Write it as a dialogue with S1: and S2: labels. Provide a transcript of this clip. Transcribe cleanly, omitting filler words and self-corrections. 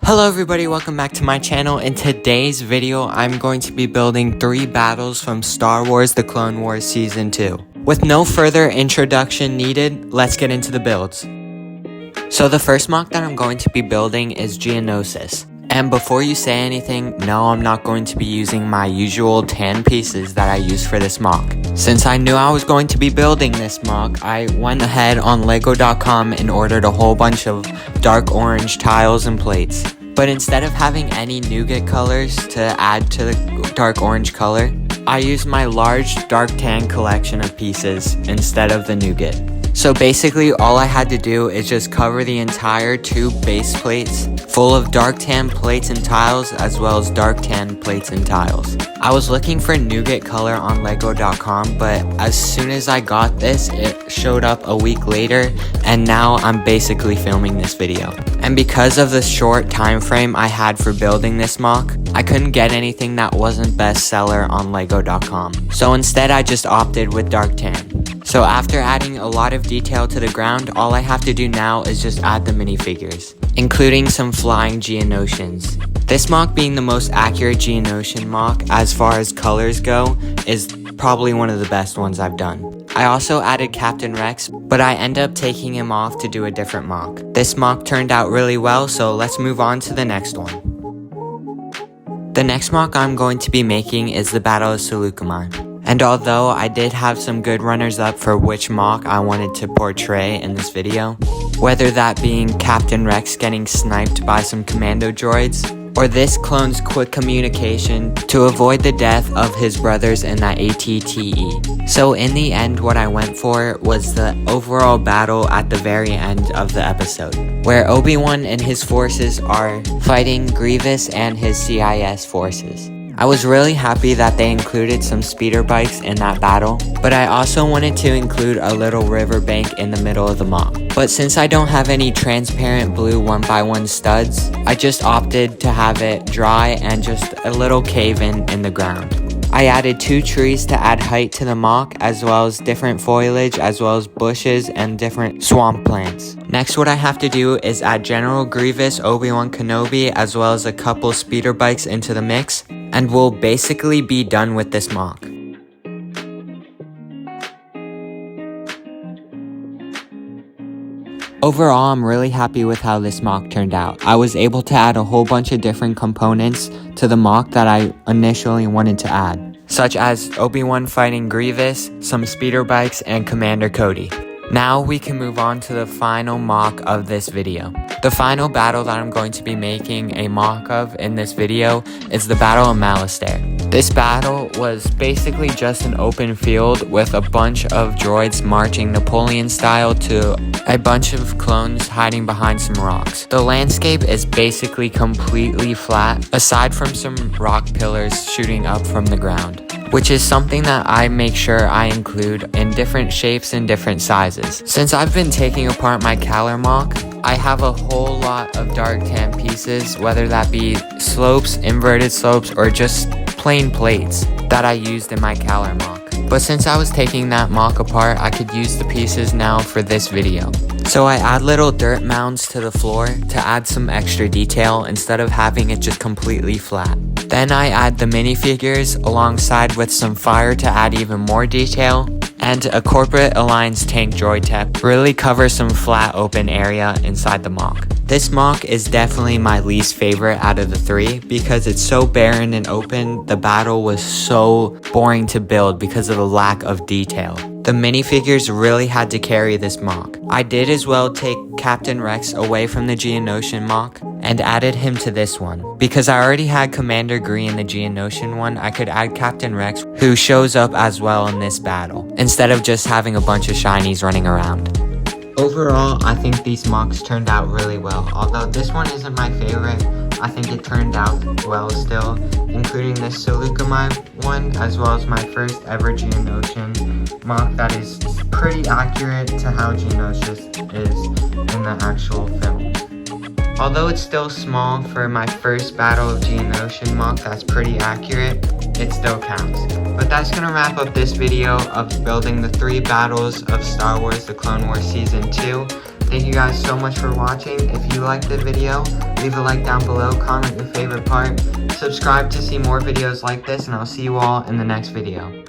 S1: Hello everybody, welcome back to my channel. In today's video, I'm going to be building 3 battles from Star Wars The Clone Wars Season 2. With no further introduction needed, let's get into the builds. So the first mock that I'm going to be building is Geonosis. And before you say anything, no, I'm not going to be using my usual tan pieces that I use for this mock. Since I knew I was going to be building this mock, I went ahead on Lego.com and ordered a whole bunch of dark orange tiles and plates. But instead of having any nougat colors to add to the dark orange color, I used my large dark tan collection of pieces instead of the nougat. So basically all I had to do is just cover the entire 2 base plates full of dark tan plates and tiles, as well as dark tan plates and tiles. I was looking for nougat color on Lego.com, but as soon as I got this, it showed up a week later, and now I'm basically filming this video. And because of the short time frame I had for building this mock, I couldn't get anything that wasn't bestseller on Lego.com. So instead I just opted with dark tan. So after adding a lot of detail to the ground, all I have to do now is just add the minifigures, including some flying Geonosians. This mock, being the most accurate Geonosian mock as far as colors go, is probably one of the best ones I've done. I also added Captain Rex, but I end up taking him off to do a different mock. This mock turned out really well, so let's move on to the next one. The next mock I'm going to be making is the Battle of Sulkar. And although I did have some good runners up for which mock I wanted to portray in this video, whether that being Captain Rex getting sniped by some commando droids, or this clone's quick communication to avoid the death of his brothers in that ATTE. So in the end, what I went for was the overall battle at the very end of the episode, where Obi-Wan and his forces are fighting Grievous and his CIS forces. I was really happy that they included some speeder bikes in that battle, but I also wanted to include a little riverbank in the middle of the mock. But since I don't have any transparent blue 1x1 studs, I just opted to have it dry and just a little cave in the ground. I added 2 trees to add height to the mock, as well as different foliage, as well as bushes and different swamp plants. Next, what I have to do is add General Grievous, Obi-Wan Kenobi, as well as a couple speeder bikes into the mix, and we'll basically be done with this mock. Overall, I'm really happy with how this mock turned out. I was able to add a whole bunch of different components to the mock that I initially wanted to add, such as Obi-Wan fighting Grievous, some speeder bikes, and Commander Cody. Now we can move on to the final mock of this video. The final battle that I'm going to be making a mock of in this video is the Battle of Malistair. This battle was basically just an open field with a bunch of droids marching Napoleon style to a bunch of clones hiding behind some rocks. The landscape is basically completely flat, aside from some rock pillars shooting up from the ground, which is something that I make sure I include in different shapes and different sizes. Since I've been taking apart my Calar mock, I have a whole lot of dark tan pieces, whether that be slopes, inverted slopes, or just plain plates that I used in my Calar mock. But since I was taking that mock apart, I could use the pieces now for this video. So I add little dirt mounds to the floor to add some extra detail instead of having it just completely flat. Then I add the minifigures alongside with some fire to add even more detail, and a Corporate Alliance tank droid tech really covers some flat open area inside the mock. This mock is definitely my least favorite out of the 3 because it's so barren and open. The battle was so boring to build because of the lack of detail. The minifigures really had to carry this mock. I did as well take Captain Rex away from the Geonosian mock and added him to this one. Because I already had Commander Gree in the Geonosian one, I could add Captain Rex, who shows up as well in this battle, instead of just having a bunch of shinies running around. Overall, I think these mocks turned out really well. Although this one isn't my favorite, I think it turned out well still, including this Sulkar one, as well as my first ever Geonosian mock that is pretty accurate to how Geonosis is in the actual film. Although it's still small for my first Battle of Geonosian mock that's pretty accurate, it still counts. But that's gonna wrap up this video of building the 3 battles of Star Wars The Clone Wars Season 2. Thank you guys so much for watching. If you liked the video, leave a like down below, comment your favorite part, subscribe to see more videos like this, and I'll see you all in the next video.